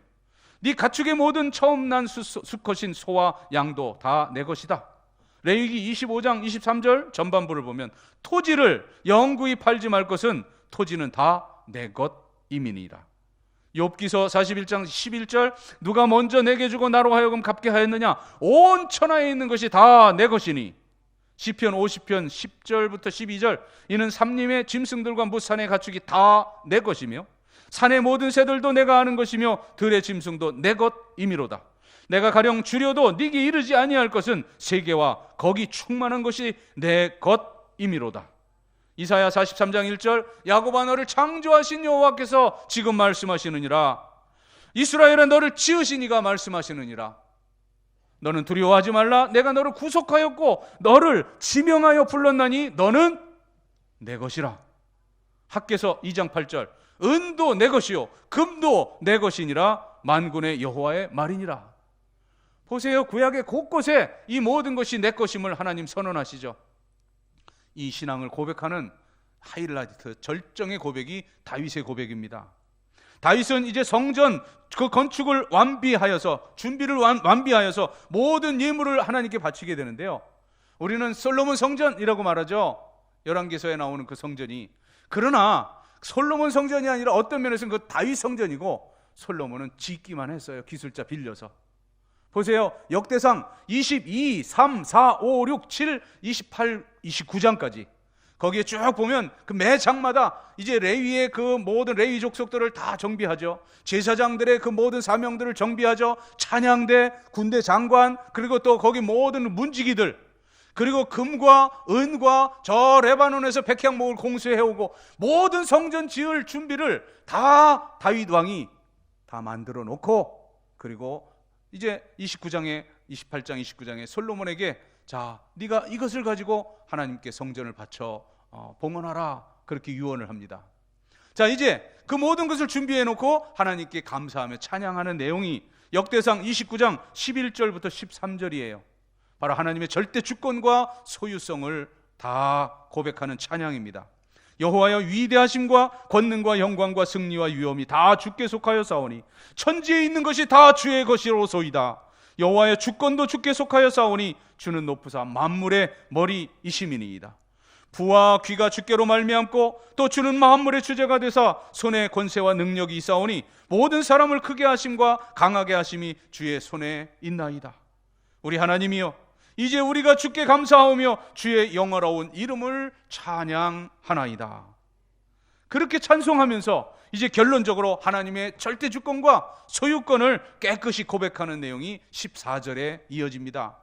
네 가축의 모든 처음 난 수컷인 소와 양도 다 내 것이다. 레위기 25장 23절 전반부를 보면 토지를 영구히 팔지 말 것은 토지는 다 내 것임이니라. 욥기서 41장 11절 누가 먼저 내게 주고 나로 하여금 갚게 하였느냐, 온 천하에 있는 것이 다 내 것이니. 시편 50편 10절부터 12절 이는 삼림의 짐승들과 무산의 가축이 다 내 것이며 산의 모든 새들도 내가 아는 것이며 들의 짐승도 내 것이미로다. 내가 가령 주려도 네게 이르지 아니할 것은 세계와 거기 충만한 것이 내 것임이로다. 이사야 43장 1절, 야곱아 너를 창조하신 여호와께서 지금 말씀하시느니라. 이스라엘아 너를 지으신 이가 말씀하시느니라. 너는 두려워하지 말라. 내가 너를 구속하였고 너를 지명하여 불렀나니 너는 내 것이라. 학개서 2장 8절, 은도 내 것이요 금도 내 것이니라. 만군의 여호와의 말이니라. 보세요, 구약의 곳곳에 이 모든 것이 내 것임을 하나님 선언하시죠. 이 신앙을 고백하는 하이라이트, 절정의 고백이 다윗의 고백입니다. 다윗은 이제 성전 그 건축을 완비하여서, 준비를 완비하여서 모든 예물을 하나님께 바치게 되는데요, 우리는 솔로몬 성전이라고 말하죠. 열왕기서에 나오는 그 성전이. 그러나 솔로몬 성전이 아니라 어떤 면에서는 그 다윗 성전이고, 솔로몬은 짓기만 했어요. 기술자 빌려서. 보세요, 역대상 22, 3, 4, 5, 6, 7, 28, 29장까지 거기에 쭉 보면 그 매 장마다 이제 레위의 그 모든 레위 족속들을 다 정비하죠. 제사장들의 그 모든 사명들을 정비하죠. 찬양대, 군대 장관, 그리고 또 거기 모든 문지기들, 그리고 금과 은과 저 레바논에서 백향목을 공수해오고 모든 성전 지을 준비를 다 다윗 왕이 다 만들어 놓고, 그리고 이제 28장 29장에 솔로몬에게 자, 네가 이것을 가지고 하나님께 성전을 바쳐 봉헌하라, 그렇게 유언을 합니다. 자, 이제 그 모든 것을 준비해 놓고 하나님께 감사하며 찬양하는 내용이 역대상 29장 11절부터 13절이에요. 바로 하나님의 절대 주권과 소유성을 다 고백하는 찬양입니다. 여호와여, 위대하심과 권능과 영광과 승리와 위엄이 다 주께 속하여 사오니 천지에 있는 것이 다 주의 것이로소이다. 여호와의 주권도 주께 속하여 사오니 주는 높으사 만물의 머리이심이니이다. 부와 귀가 주께로 말미암고 또 주는 만물의 주제가 되사 손에 권세와 능력이 있사오니 모든 사람을 크게 하심과 강하게 하심이 주의 손에 있나이다. 우리 하나님이여, 이제 우리가 주께 감사하며 주의 영화로운 이름을 찬양하나이다. 그렇게 찬송하면서 이제 결론적으로 하나님의 절대 주권과 소유권을 깨끗이 고백하는 내용이 14절에 이어집니다.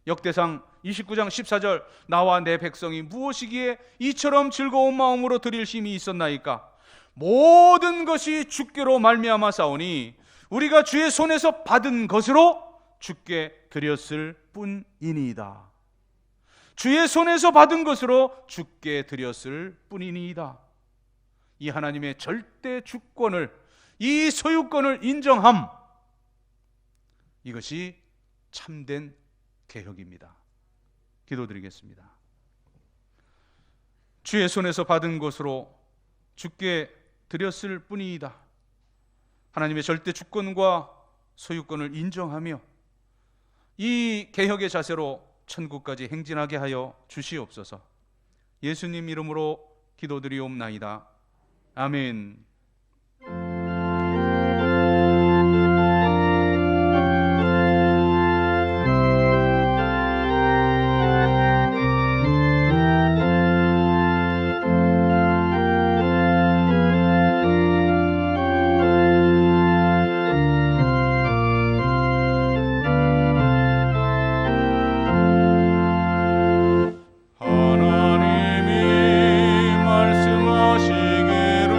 역대상 29장 14절, 나와 내 백성이 무엇이기에 이처럼 즐거운 마음으로 드릴 힘이 있었나이까? 모든 것이 주께로 말미암아 싸우니 우리가 주의 손에서 받은 것으로 주께 드렸을 뿐이니이다. 주의 손에서 받은 것으로 주께 드렸을 뿐이니이다. 이 하나님의 절대 주권을, 이 소유권을 인정함, 이것이 참된 개혁입니다. 기도드리겠습니다. 주의 손에서 받은 것으로 주께 드렸을 뿐이다. 하나님의 절대 주권과 소유권을 인정하며 이 개혁의 자세로 천국까지 행진하게 하여 주시옵소서. 예수님 이름으로 기도드리옵나이다. 아멘. 하나님이 말씀하시기를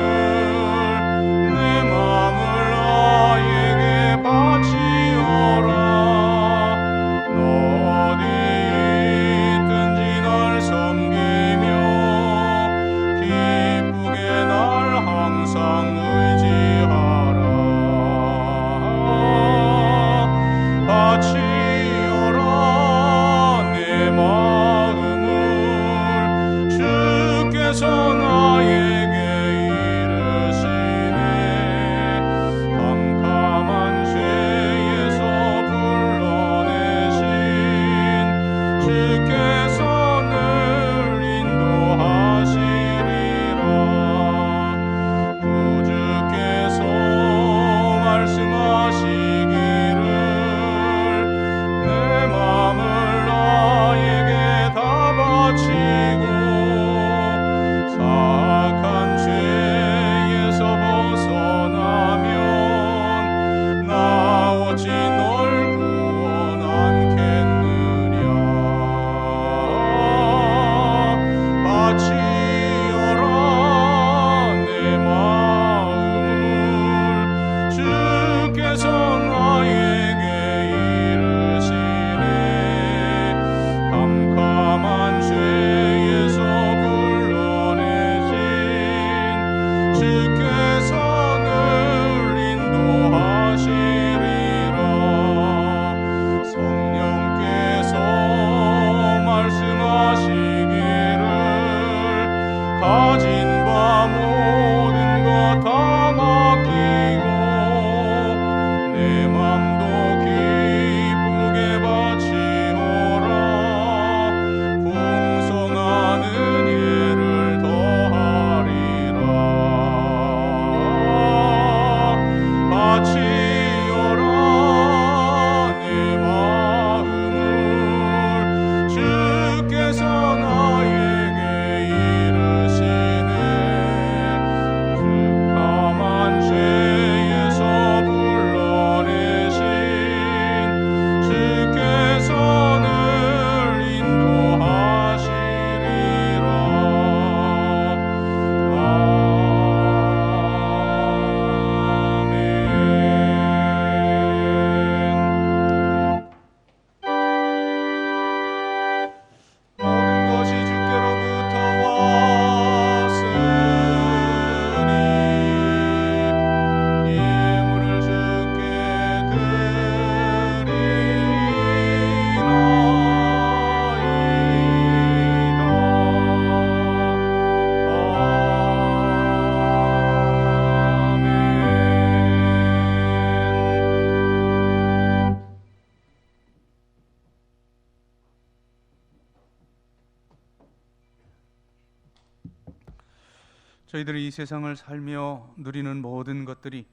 저희들이 이 세상을 살며 누리는 모든 것들이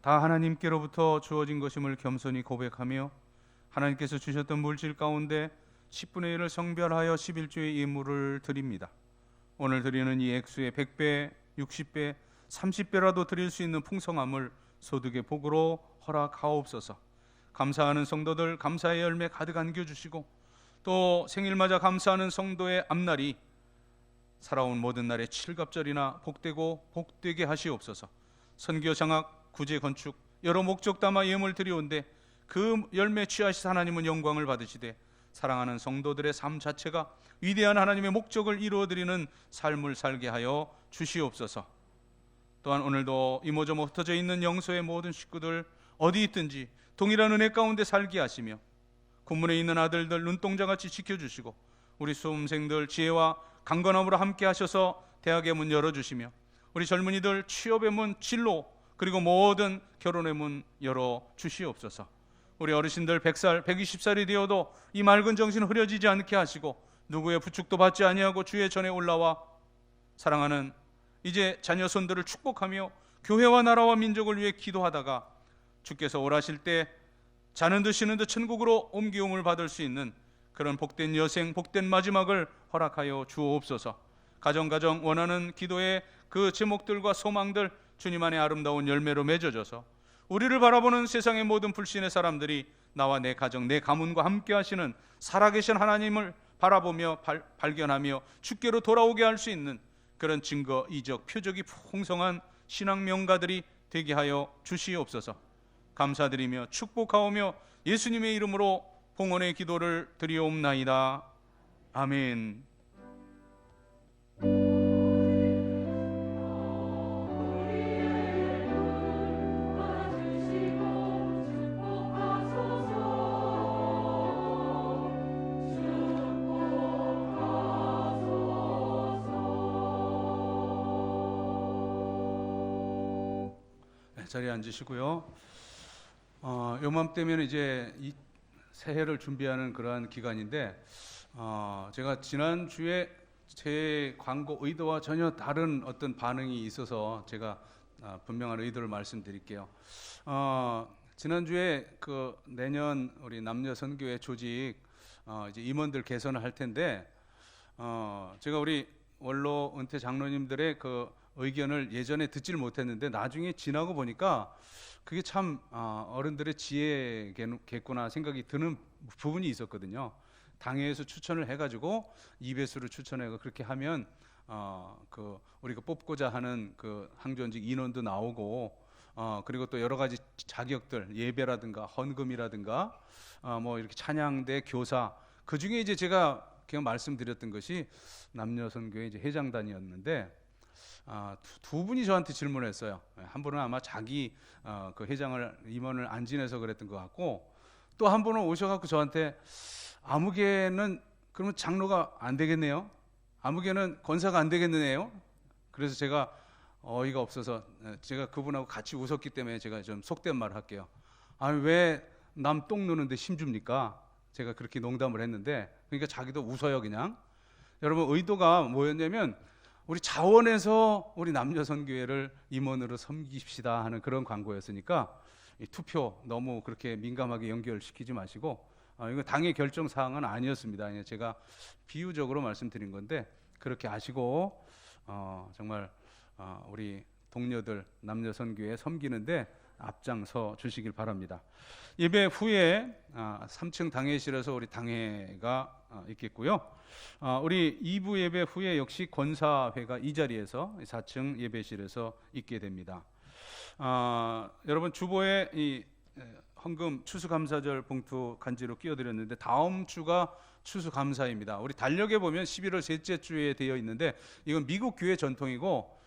다 하나님께로부터 주어진 것임을 겸손히 고백하며 하나님께서 주셨던 물질 가운데 10분의 1을 성별하여 11조의 예물을 드립니다. 오늘 드리는 이 액수의 100배, 60배, 30배라도 드릴 수 있는 풍성함을 소득의 복으로 허락하옵소서. 감사하는 성도들 감사의 열매 가득 안겨주시고 또 생일 맞아 감사하는 성도의 앞날이 살아온 모든 날의 칠갑절이나 복되고 복되게 하시옵소서. 선교 장학, 구제 건축 여러 목적 담아 예물 드리온데 그 열매 취하시사 하나님은 영광을 받으시되 사랑하는 성도들의 삶 자체가 위대한 하나님의 목적을 이루어드리는 삶을 살게 하여 주시옵소서. 또한 오늘도 이모저모 흩어져 있는 영소의 모든 식구들 어디 있든지 동일한 은혜 가운데 살게 하시며 군문에 있는 아들들 눈동자같이 지켜주시고 우리 수험생들 지혜와 강건함으로 함께 하셔서 대학의 문 열어주시며 우리 젊은이들 취업의 문, 진로 그리고 모든 결혼의 문 열어주시옵소서. 우리 어르신들 100살, 120살이 되어도 이 맑은 정신 흐려지지 않게 하시고 누구의 부축도 받지 아니하고 주의 전에 올라와 사랑하는 이제 자녀 손들을 축복하며 교회와 나라와 민족을 위해 기도하다가 주께서 오라실 때 자는 듯 쉬는 듯 천국으로 옮기움을 받을 수 있는 그런 복된 여생, 복된 마지막을 허락하여 주옵소서. 가정 원하는 기도의 그 제목들과 소망들 주님 안에 아름다운 열매로 맺어져서 우리를 바라보는 세상의 모든 불신의 사람들이 나와 내 가정, 내 가문과 함께 하시는 살아계신 하나님을 바라보며 발견하며 주께로 돌아오게 할 수 있는 그런 증거, 이적, 표적이 풍성한 신앙 명가들이 되게 하여 주시옵소서. 감사드리며 축복하오며 예수님의 이름으로 봉헌의 기도를 드리옵나이다. 아멘. 자리에 앉으시고요. 요맘때면 이제 이 새해를 준비하는 그러한 기간인데 제가 지난주에 제 광고 의도와 전혀 다른 어떤 반응이 있어서 제가 분명한 의도를 말씀드릴게요. 지난주에 그 내년 우리 남녀 선교회 조직 이제 임원들 개선을 할 텐데 제가 우리 원로 은퇴 장로님들의 그 의견을 예전에 듣질 못했는데 나중에 지나고 보니까 그게 참 어른들의 지혜겠구나 생각이 드는 부분이 있었거든요. 당회에서 추천을 해가지고 2배수를 추천해서 그렇게 하면 그 우리가 뽑고자 하는 그 항존직 인원도 나오고 그리고 또 여러 가지 자격들 예배라든가 헌금이라든가 뭐 이렇게 찬양대 교사 그 중에 이제 제가 그냥 말씀드렸던 것이 남녀 선교회 이제 회장단이었는데 두 분이 저한테 질문했어요. 한 분은 아마 자기 그 회장을 임원을 안 지내서 그랬던 것 같고 또 한 분은 오셔갖고 저한테 아무개는 그러면 장로가 안 되겠네요. 아무개는 권사가 안 되겠네요. 그래서 제가 어이가 없어서 제가 그분하고 같이 웃었기 때문에 제가 좀 속된 말을 할게요. 왜 남 똥 누는데 힘줍니까? 제가 그렇게 농담을 했는데 그러니까 자기도 웃어요 그냥. 여러분 의도가 뭐였냐면 우리 자원에서 우리 남녀 선교회를 임원으로 섬깁시다 하는 그런 광고였으니까 이 투표 너무 그렇게 민감하게 연결시키지 마시고 이거 당의 결정 사항은 아니었습니다. 제가 비유적으로 말씀드린 건데 그렇게 아시고 정말 우리 동료들 남녀 선교회 섬기는데 앞장서 주시길 바랍니다. 예배 후에 3층 당회실에서 우리 당회가 있겠고요. 우리 2부 예배 후에 역시 권사회가 이 자리에서 4층 예배실에서 있게 됩니다. 여러분 주보에 이 헌금 추수감사절 봉투 간지로 끼워드렸는데 다음 주가 추수감사입니다. 우리 달력에 보면 11월 셋째 주에 되어 있는데 이건 미국 교회 전통이고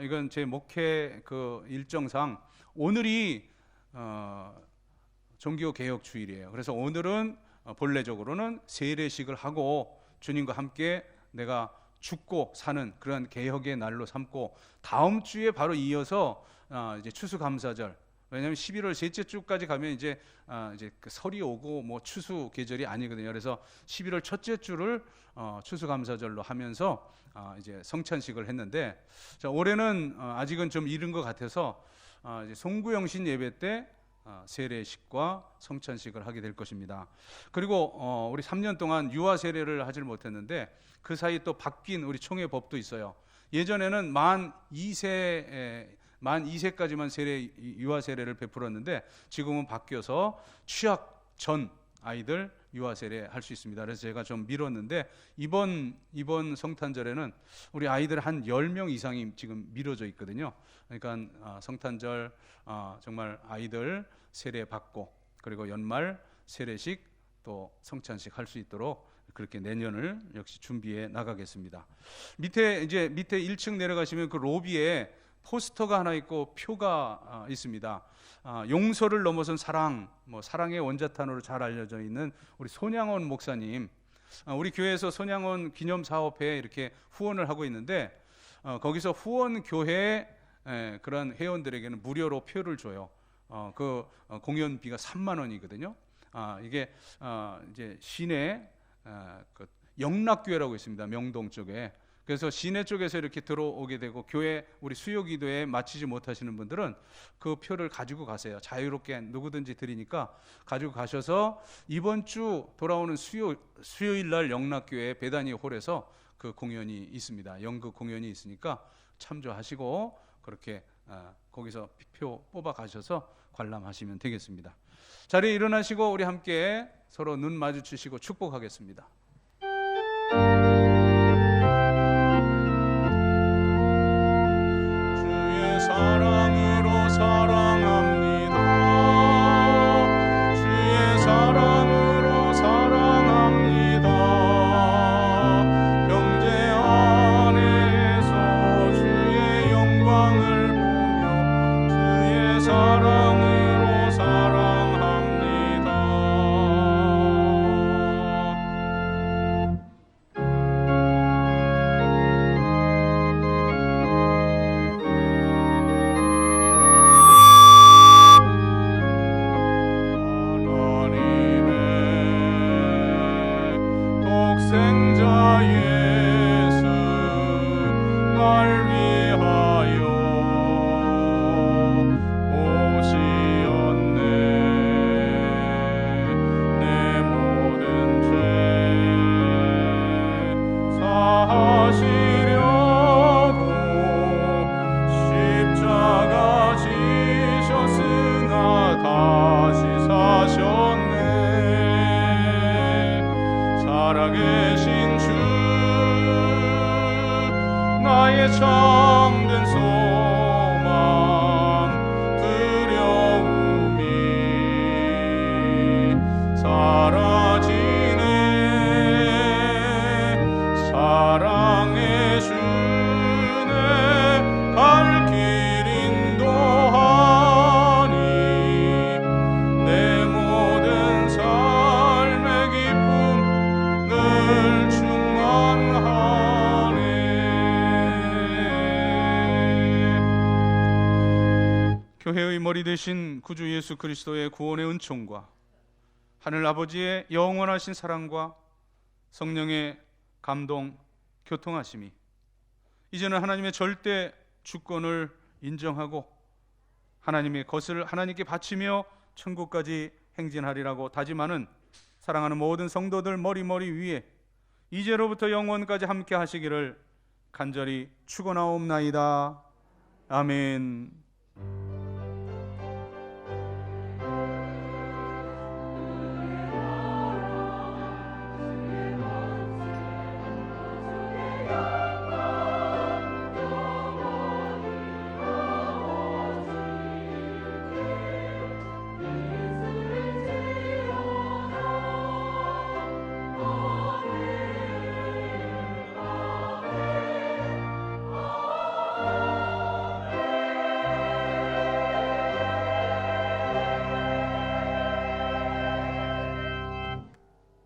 이건 제 목회 그 일정상 오늘이 종교 개혁 주일이에요. 그래서 오늘은 본래적으로는 세례식을 하고 주님과 함께 내가 죽고 사는 그런 개혁의 날로 삼고 다음 주에 바로 이어서 이제 추수감사절 왜냐하면 11월 셋째 주까지 가면 이제 그 설이 오고 뭐 추수 계절이 아니거든요. 그래서 11월 첫째 주를 추수감사절로 하면서 이제 성찬식을 했는데, 자, 올해는 아직은 좀 이른 것 같아서 이제 송구영신 예배 때 세례식과 성찬식을 하게 될 것입니다. 그리고 우리 3년 동안 유아 세례를 하질 못했는데 그 사이 또 바뀐 우리 총회 법도 있어요. 예전에는 만 2세까지만 유아 세례를 베풀었는데 지금은 바뀌어서 취학 전 아이들 유아 세례 할 수 있습니다. 그래서 제가 좀 미뤘는데 이번 성탄절에는 우리 아이들 한 10명 이상이 지금 미뤄져 있거든요. 그러니까 성탄절 정말 아이들 세례 받고, 그리고 연말 세례식 또 성찬식 할 수 있도록 그렇게 내년을 역시 준비해 나가겠습니다. 밑에 1층 내려가시면 그 로비에 포스터가 하나 있고 표가 있습니다. 용서를 넘어선 사랑, 사랑의 원자탄으로 잘 알려져 있는 우리 손양원 목사님, 우리 교회에서 손양원 기념사업회에 이렇게 후원을 하고 있는데 거기서 후원 교회 그런 회원들에게는 무료로 표를 줘요. 그 공연비가 3만 원이거든요. 이게 이제 시내 그 영락교회라고 있습니다. 명동 쪽에. 그래서 시내 쪽에서 이렇게 들어오게 되고 교회 우리 수요기도에 마치지 못하시는 분들은 그 표를 가지고 가세요. 자유롭게 누구든지 드리니까 가지고 가셔서 이번 주 돌아오는 수요일 날 영락교회 베다니 홀에서 그 공연이 있습니다. 연극 공연이 있으니까 참조하시고 그렇게 거기서 표 뽑아 가셔서 관람하시면 되겠습니다. 자리에 일어나시고 우리 함께 서로 눈 마주치시고 축복하겠습니다. 주의 사랑으로 사랑합니다. 주의 사랑으로 사랑합니다. 형제 안에서 주의 영광을 보며 주의 사랑으로 사랑합니다. 하나님의 독생자 예수 날 위하여 오시었네. 내 모든 죄 사하시려고 십자가 지셨으나 다시 사셨네. 살아계신 주 나의 참된 소망 두려움이 사라지네. 사랑의 주네 갈 길 인도하니 내 모든 삶의 기쁨 늘 충만하네. 교회의 머리 되신 구주 예수 그리스도의 구원의 은총과 하늘 아버지의 영원하신 사랑과 성령의 감동, 교통하심이 이제는 하나님의 절대 주권을 인정하고 하나님의 것을 하나님께 바치며 천국까지 행진하리라고 다짐하는 사랑하는 모든 성도들 머리 위에 이제로부터 영원까지 함께 하시기를 간절히 축원하옵나이다. 아멘. 주의